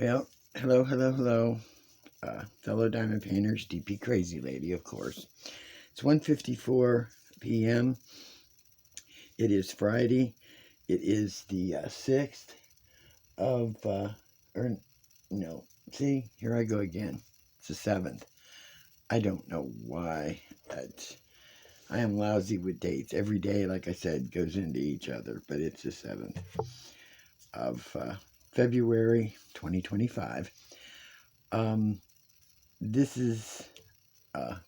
Well, hello, fellow diamond painters, DP Crazy Lady, of course. It's 1:54 p.m. It is Friday. It is the 6th of, or no, see, here I go again. It's the 7th. I don't know why. I am lousy with dates. Every day, like I said, goes into each other, but it's the 7th of February 2025. This is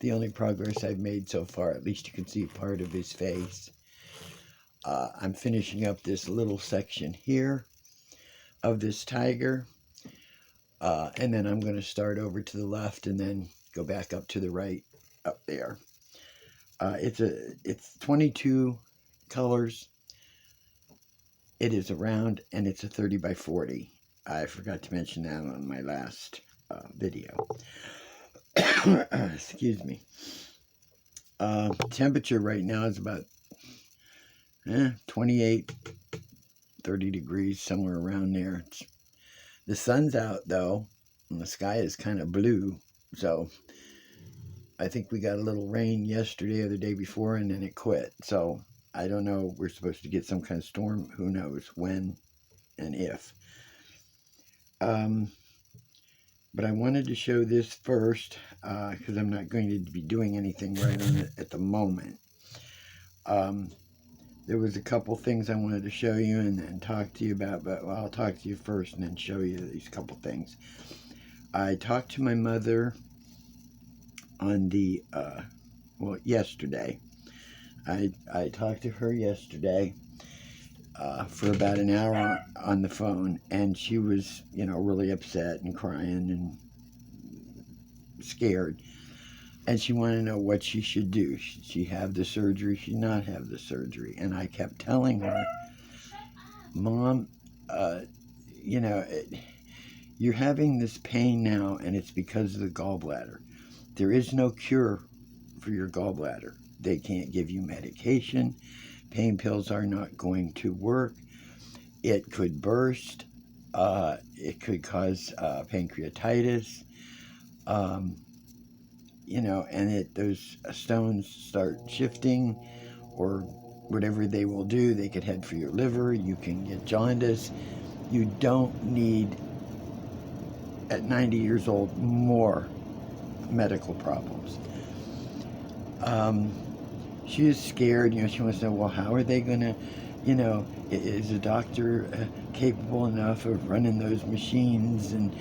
the only progress I've made so far. At least you can see part of his face. I'm finishing up this little section here of this tiger. And then I'm going to start over to the left and then go back up to the right up there. It's 22 colors. It is a round and it's a 30 by 40. I forgot to mention that on my last video. Excuse me. Temperature right now is about 28, 30 degrees, somewhere around there. The sun's out, though, and the sky is kind of blue. So I think we got a little rain yesterday or the day before, and then it quit. So I don't know. We're supposed to get some kind of storm. Who knows when and if. But I wanted to show this first because I'm not going to be doing anything right on it at the moment. There was a couple things I wanted to show you and then talk to you about, but I'll talk to you first and then show you these couple things. I talked to my mother on the, yesterday. I talked to her yesterday for about an hour on the phone, and she was, really upset and crying and scared. And she wanted to know what she should do. Should she have the surgery? Should she not have the surgery? And I kept telling her, Mom, you're having this pain now, and it's because of the gallbladder. There is no cure for your gallbladder. They can't give you medication. Pain pills are not going to work. It could burst. It could cause pancreatitis. And those stones start shifting or whatever they will do. They could head for your liver. You can get jaundice. You don't need, at 90 years old, more medical problems. She is scared. She wants to know, well, how are they going to, is a doctor capable enough of running those machines? And,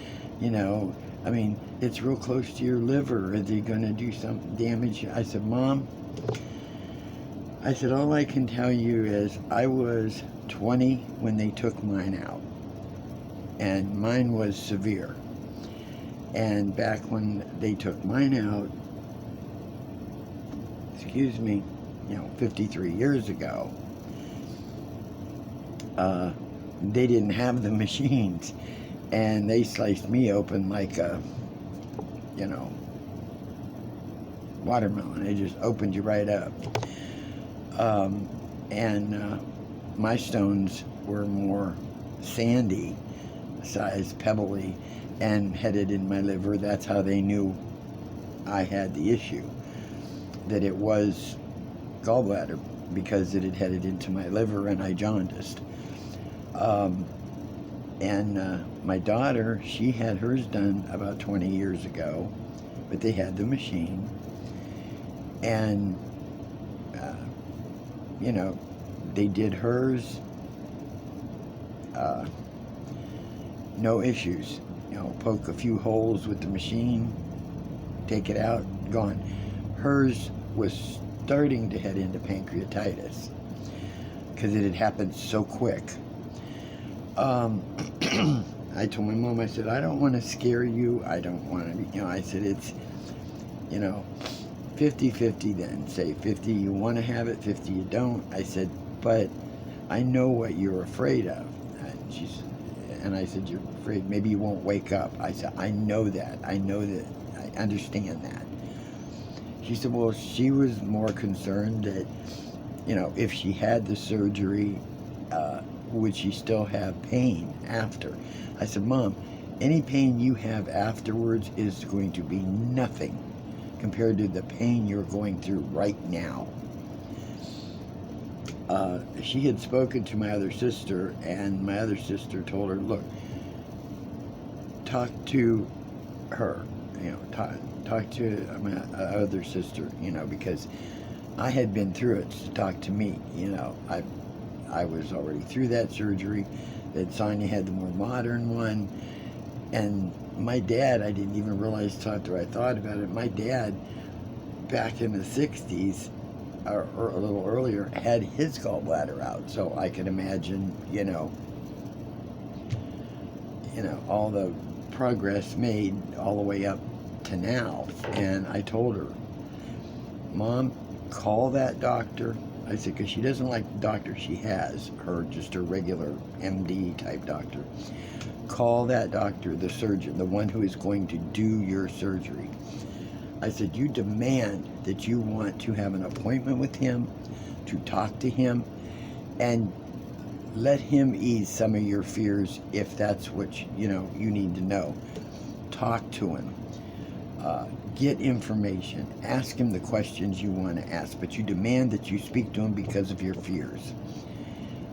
it's real close to your liver. Are they going to do some damage? I said, Mom, all I can tell you is I was 20 when they took mine out. And mine was severe. And back when they took mine out, 53 years ago, they didn't have the machines. And they sliced me open like a, watermelon. They just opened you right up. My stones were more sandy, size pebbly, and headed in my liver. That's how they knew I had the issue, that it was gallbladder, because it had headed into my liver and I jaundiced. My daughter, she had hers done about 20 years ago, but they had the machine. And, they did hers, no issues. Poke a few holes with the machine, take it out, gone. Hers was starting to head into pancreatitis because it had happened so quick. I told my mom, I said, I don't want to scare you. I don't want to be, I said, it's, 50-50 then. Say 50 you want to have it, 50 you don't. I said, but I know what you're afraid of. And I said, you're afraid maybe you won't wake up. I said, I know that. I understand that. She said, well, she was more concerned that, if she had the surgery, would she still have pain after? I said, Mom, Any pain you have afterwards is going to be nothing compared to the pain you're going through right now. She had spoken to my other sister, and my other sister told her, look, talk to her, talk to my other sister, because I had been through it, to talk to me, I was already through that surgery, that Sonia had the more modern one, and my dad, I didn't even realize after I thought about it, my dad, back in the 60s, or a little earlier, had his gallbladder out, so I can imagine, all the progress made all the way up to now. And I told her, Mom, call that doctor. I said, because she doesn't like the doctor she has, just her regular MD type doctor. Call that doctor, the surgeon, the one who is going to do your surgery. I said, you demand that you want to have an appointment with him, to talk to him, and let him ease some of your fears if that's what you need to know. Talk to him. Get information. Ask him the questions you want to ask, but you demand that you speak to him because of your fears.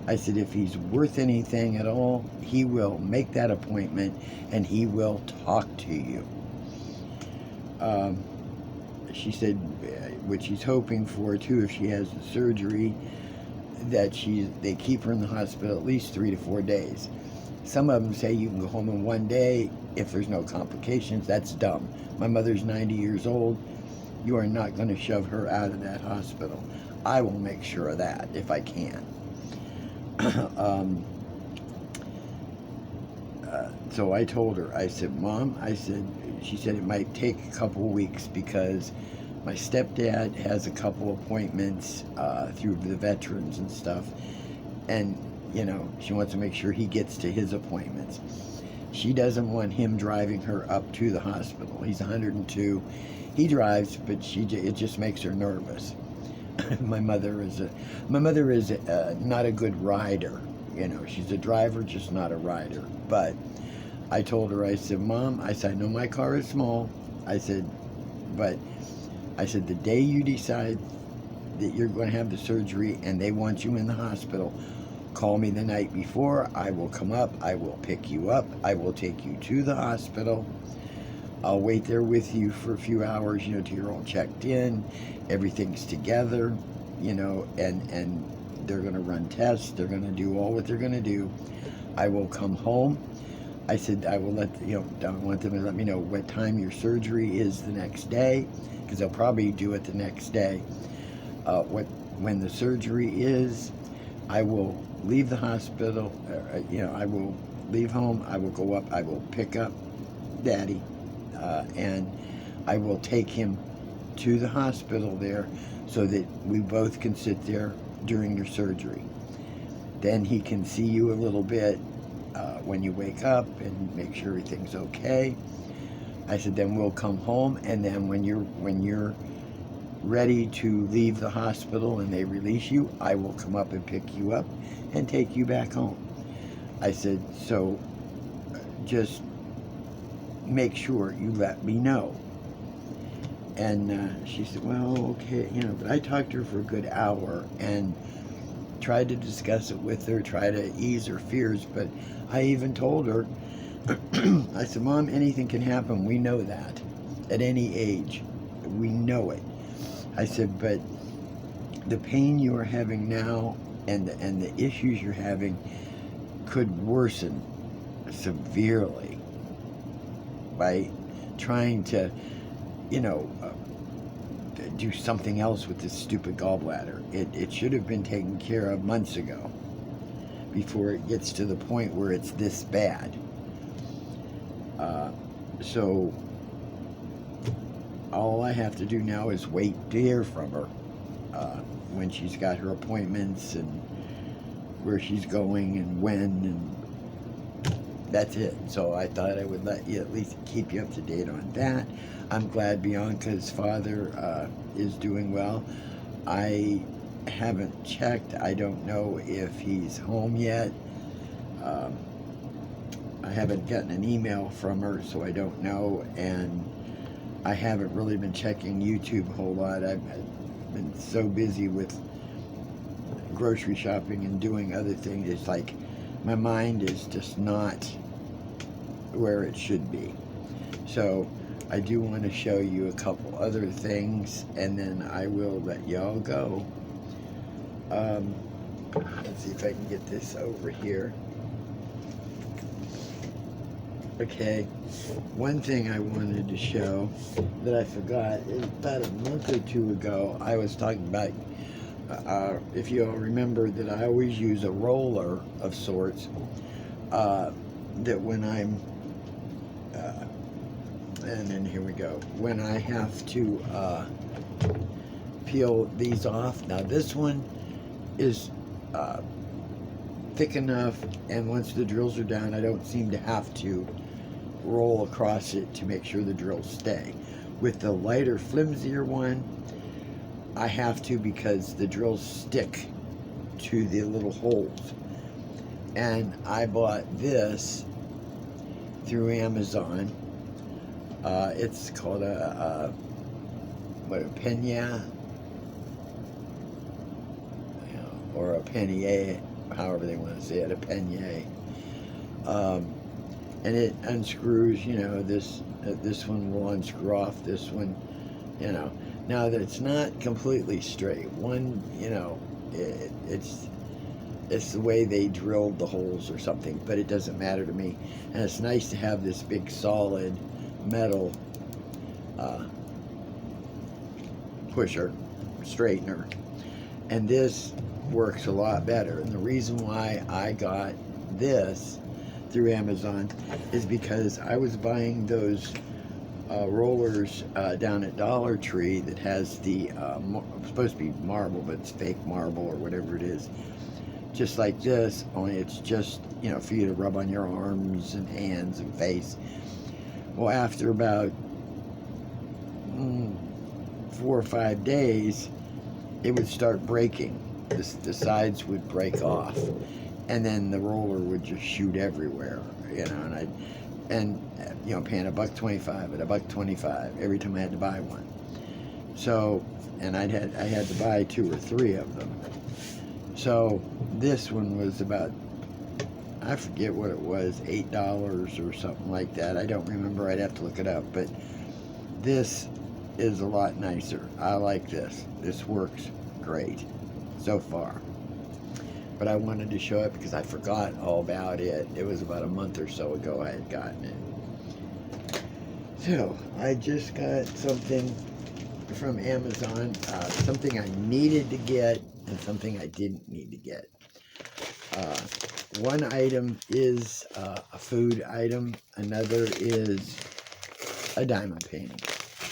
I said, if he's worth anything at all, he will make that appointment and he will talk to you. She said, what she's hoping for too, if she has the surgery, that they keep her in the hospital at least 3 to 4 days. Some of them say you can go home in 1 day if there's no complications. That's dumb. My mother's 90 years old. You are not going to shove her out of that hospital. I will make sure of that if I can. So I told her, I said, Mom, she said it might take a couple weeks because my stepdad has a couple appointments through the veterans and stuff. And, she wants to make sure he gets to his appointments. She doesn't want him driving her up to the hospital. He's 102. He drives, but it just makes her nervous. My mother is not a good rider. She's a driver, just not a rider. But I told her, I said, Mom, I know my car is small. But the day you decide that you're going to have the surgery and they want you in the hospital, call me the night before. I will come up. I will pick you up. I will take you to the hospital. I'll wait there with you for a few hours, till you're all checked in. Everything's together, and they're going to run tests. They're going to do all what they're going to do. I will come home. I said, I will I want them to let me know what time your surgery is the next day, because they'll probably do it the next day. When the surgery is, I will leave the hospital, I will leave home, I will go up, I will pick up Daddy, and I will take him to the hospital there so that we both can sit there during your surgery. Then he can see you a little bit when you wake up and make sure everything's okay. I said, then we'll come home, and then when you're ready to leave the hospital and they release you, I will come up and pick you up and take you back home. I said, so just make sure you let me know. And she said, well, okay, but I talked to her for a good hour and tried to discuss it with her, try to ease her fears, but I even told her, I said, Mom, anything can happen. We know that at any age. We know it. I said, but the pain you are having now and the issues you're having could worsen severely by trying to, do something else with this stupid gallbladder. It should have been taken care of months ago before it gets to the point where it's this bad. So all I have to do now is wait to hear from her when she's got her appointments and where she's going and when, and that's it. So I thought I would let you at least keep you up to date on that. I'm glad Bianca's father is doing well. I haven't checked. I don't know if he's home yet. I haven't gotten an email from her, so I don't know, and I haven't really been checking YouTube a whole lot. I've been so busy with grocery shopping and doing other things. It's like my mind is just not where it should be. So I do want to show you a couple other things, and then I will let y'all go. Let's see if I can get this over here. Okay, one thing I wanted to show that I forgot is about a month or two ago, I was talking about, if you all remember, that I always use a roller of sorts, that when I'm, and then here we go, when I have to peel these off. Now this one is thick enough, and once the drills are down, I don't seem to have to roll across it to make sure the drills stay. With the lighter, flimsier one, I have to, because the drills stick to the little holes. And I bought this through Amazon. It's called a Pena, or a Penier, however they want to say it, a Penier. And it unscrews, this one will unscrew off this one, Now that it's not completely straight, one, it's the way they drilled the holes or something, but it doesn't matter to me. And it's nice to have this big solid metal pusher, straightener. And this works a lot better. And the reason why I got this through Amazon is because I was buying those rollers down at Dollar Tree that has the supposed to be marble, but it's fake marble or whatever it is, just like this, only it's just for you to rub on your arms and hands and face. Well, after about 4 or 5 days, it would start breaking. The sides would break off, and then the roller would just shoot everywhere, and paying $1.25 and $1.25 every time I had to buy one. So, and I had to buy 2 or 3 of them. So this one was about, I forget what it was, $8 or something like that. I don't remember. I'd have to look it up. But this is a lot nicer. I like this. This works great so far. But I wanted to show it because I forgot all about it. It was about a month or so ago I had gotten it. So I just got something from Amazon, something I needed to get and something I didn't need to get. One item is a food item, another is a diamond painting.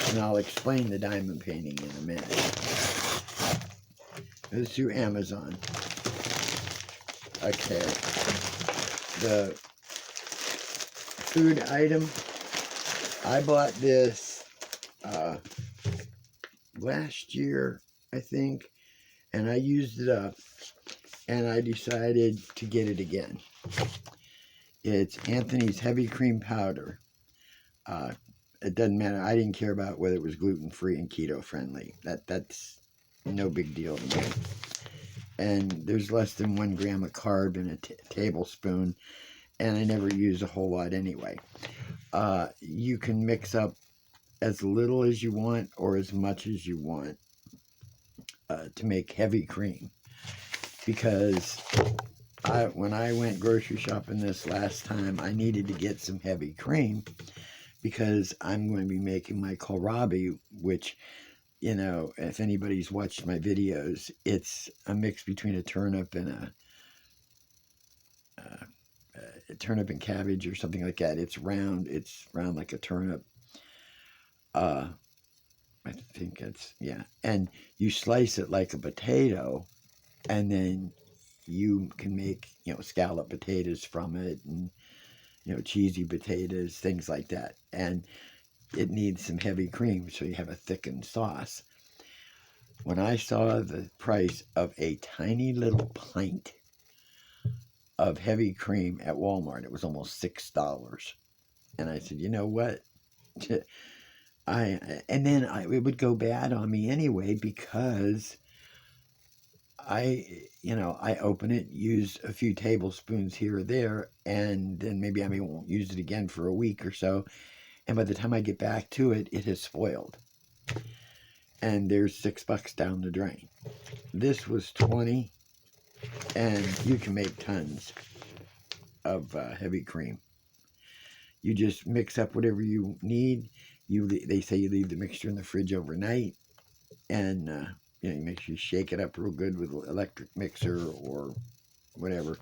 And I'll explain the diamond painting in a minute. It was through Amazon. Okay. The food item, I bought this last year, I think, and I used it up, and I decided to get it again. It's Anthony's Heavy Cream Powder. It doesn't matter. I didn't care about whether it was gluten-free and keto-friendly. That's no big deal to me. And there's less than 1 gram of carb in a tablespoon, and I never use a whole lot anyway. You can mix up as little as you want or as much as you want to make heavy cream. Because when I went grocery shopping this last time, I needed to get some heavy cream because I'm going to be making my kohlrabi, which, if anybody's watched my videos, it's a mix between a turnip and a turnip and cabbage or something like that. It's round like a turnip. I think and you slice it like a potato, and then you can make, scallop potatoes from it, and, cheesy potatoes, things like that. And it needs some heavy cream, so you have a thickened sauce. When I saw the price of a tiny little pint of heavy cream at Walmart. It was almost $6. And I said, you know what? It would go bad on me anyway because I open it, use a few tablespoons here or there, and then maybe I won't use it again for a week or so. And by the time I get back to it, it has spoiled. And there's $6 down the drain. This was 20, and you can make tons of heavy cream. You just mix up whatever you need. They say you leave the mixture in the fridge overnight, and you make sure you shake it up real good with an electric mixer or whatever,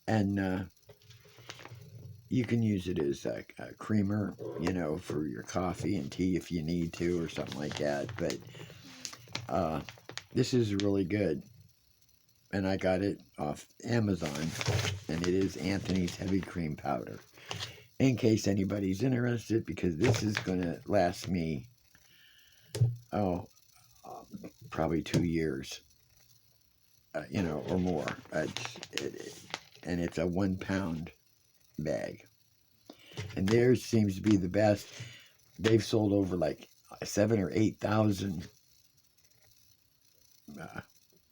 and you can use it as a creamer, for your coffee and tea if you need to or something like that. But this is really good, and I got it off Amazon, and it is Anthony's Heavy Cream Powder. In case anybody's interested, because this is going to last me, probably 2 years, or more. And it's a 1 pound bag. And theirs seems to be the best. They've sold over like 7,000 or 8,000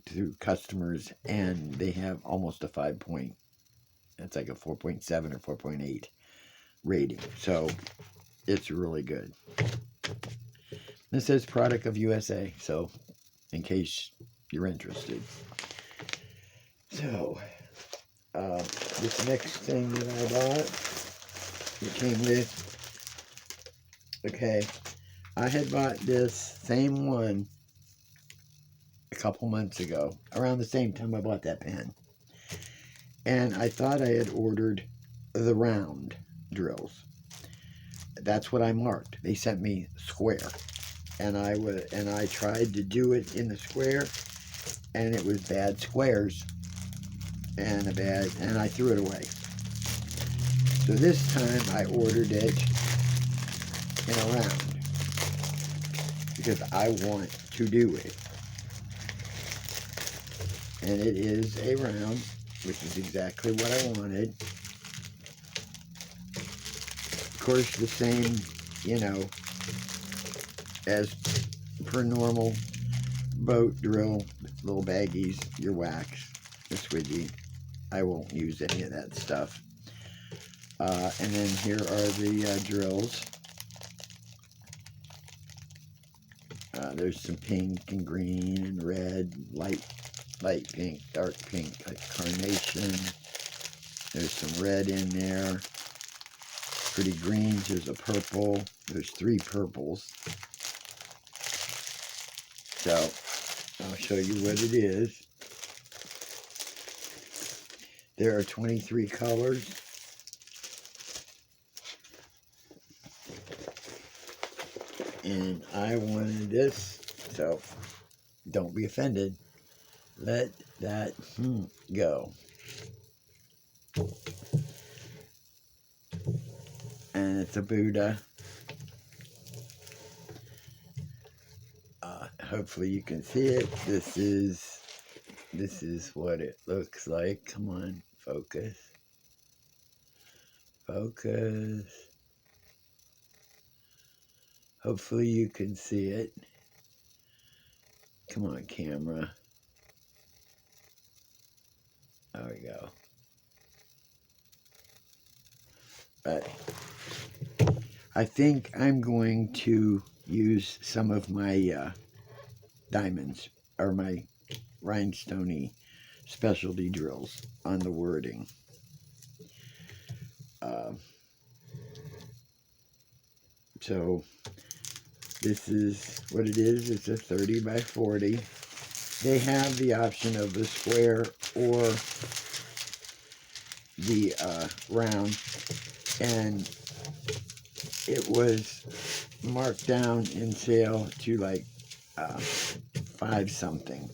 to customers, and they have almost a 5 point. It's like a 4.7 or 4.8 rating. So it's really good. This says product of USA, so in case you're interested. So this next thing that I bought, it came with, okay, I had bought this same one a couple months ago, around the same time I bought that pen. And I thought I had ordered the round drills. That's what I marked. They sent me square. And I tried to do it in the square, and it was bad squares and I threw it away. So this time I ordered it in a round because I want to do it. And it is a round, which is exactly what I wanted. Of course, the same, as per normal boat drill, little baggies, your wax, your squidgy. I won't use any of that stuff. And then here are the drills. There's some pink and green and red, light pink, dark pink, like carnation. There's some red in there. Pretty greens. There's a purple. There's 3 purples. So I'll show you what it is. There are 23 colors. And I wanted this, so don't be offended. Let that go. And it's a Buddha. Hopefully you can see it. This is what it looks like. Come on, focus. Focus. Hopefully you can see it. Come on, camera. There we go. But I think I'm going to use some of my diamonds, or my rhinestone specialty drills on the wording. So this is what it is. It's a 30 by 40. They have the option of the square or the round, and it was marked down in sale to like 5 something.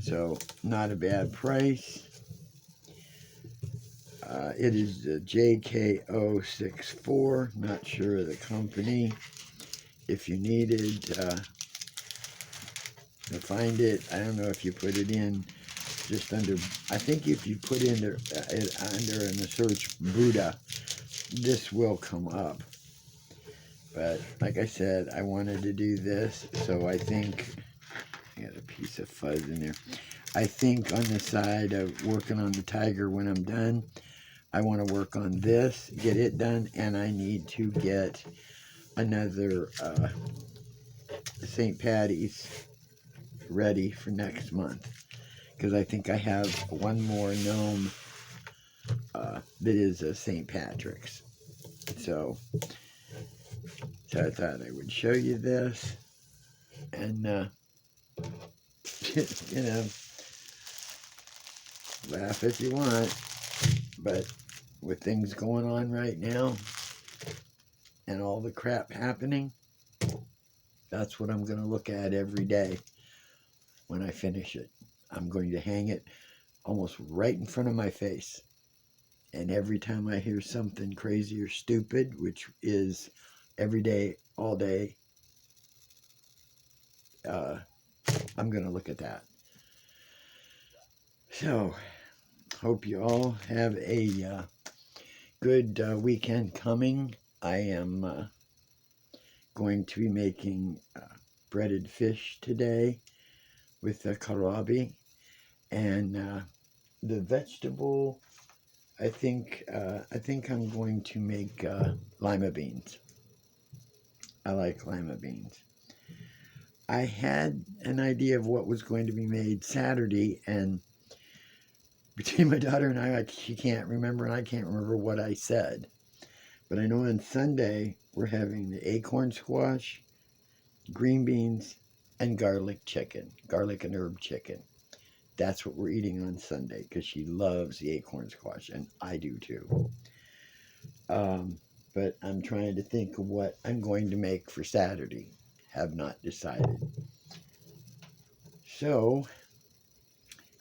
So not a bad price. It is the JK064. Not sure of the company. If you needed to find it, I don't know if you put it in just under, I think if you put in there, under in the search Buddha, this will come up. But like I said, I wanted to do this, so I think, I got a piece of fuzz in there. I think on the side of working on the tiger when I'm done, I want to work on this, get it done, and I need to get another St. Patty's ready for next month. Because I think I have one more gnome that is a St. Patrick's. So I thought I would show you this. And, you know, laugh if you want. But with things going on right now and all the crap happening, that's what I'm going to look at every day when I finish it. I'm going to hang it almost right in front of my face. And every time I hear something crazy or stupid, which is every day, all day, I'm going to look at that. So, hope you all have a good weekend coming. I am going to be making breaded fish today with the kohlrabi, and the vegetable, I think I'm going to make lima beans. I like lima beans. I had an idea of what was going to be made Saturday, and between my daughter and I, she can't remember, and I can't remember what I said. But I know on Sunday, we're having the acorn squash, green beans, and garlic and herb chicken. That's what we're eating on Sunday, because she loves the acorn squash, and I do too. But I'm trying to think of what I'm going to make for Saturday. Have not decided. So,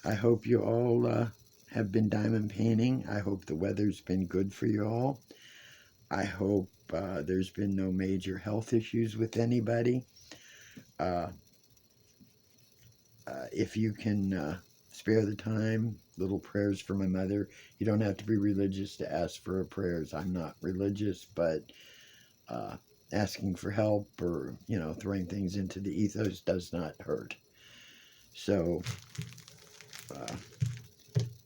I hope you all have been diamond painting. I hope the weather's been good for you all. I hope there's been no major health issues with anybody. If you can spare the time, little prayers for my mother. You don't have to be religious to ask for her prayers. I'm not religious, but asking for help or, you know, throwing things into the ethos does not hurt. So,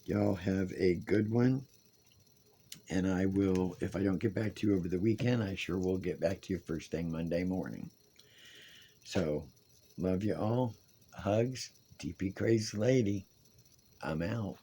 y'all have a good one. And I will, if I don't get back to you over the weekend, I sure will get back to you first thing Monday morning. So, love you all. Hugs. DP Crazy Lady. I'm out.